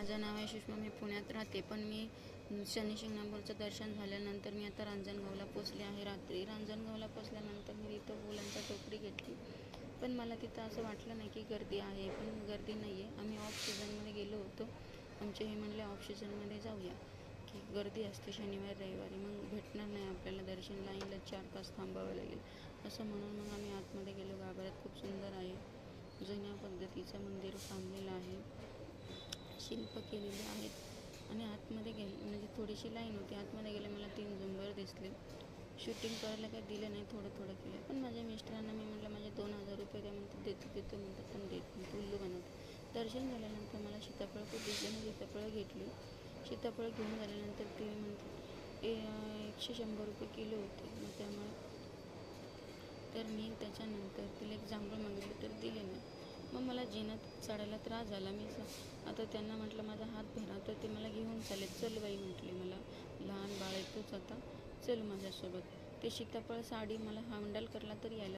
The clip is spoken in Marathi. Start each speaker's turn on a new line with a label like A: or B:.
A: माझं नाव आहे सुषमा, मी पुण्यात राहते. पण मी शनी शिंगणापूरचं दर्शन झाल्यानंतर मी आता रांजणगावला पोचले आहे. रात्री रांजणगावला पोचल्यानंतर मी तिथं फुलांचा टोकरी घेतली. पण मला तिथं असं वाटलं नाही की गर्दी आहे, पण गर्दी नाही आहे. आम्ही ऑफ सीझनमध्ये गेलो होतो. आमचे हे म्हणले ऑफ सीझनमध्ये जाऊया, की गर्दी असते शनिवार रविवारी, मग भेटणार नाही आपल्याला दर्शन, लाईनला 4 तास थांबावं लागेल असं म्हणून मग आम्ही आतमध्ये गेलो. गाभाऱ्यात खूप सुंदर आहे, जुन्या पद्धतीचं मंदिर बांधलेलं आहे, शिल्प केलेले आहेत. आणि आतमध्ये म्हणजे थोडीशी लाईन होती. आतमध्ये गेले मला 3 झुंबर दिसले. शूटिंग करायला काही दिलं नाही, थोडं थोडं केलं. पण माझ्या मिस्टरांना मी म्हटलं माझे 2,000 रुपये द्या, म्हणतात देतो म्हणतात, पण देत नाही, उल्लू बनवतो. दर्शन झाल्यानंतर मला सीताफळ खूप दिसले, मी सीताफळं घेतली. सीताफळ घेऊन झाल्यानंतर ते म्हणतात 100 रुपये किलो होते. मग त्यामुळे तर मी त्याच्यानंतर तिला एक जांभूळ मागितलं तर दिले नाही. मग मला जिन्यात चढायला त्रास झाला. मी आता त्यांना म्हटलं माझा हात धरा, तर ते मला घेऊन चालेल. चल बाई म्हटले, मला लहान बाळ येतोच आता, चल माझ्यासोबत. ते सीताफळ साडी मला हँडल करला तरी यायला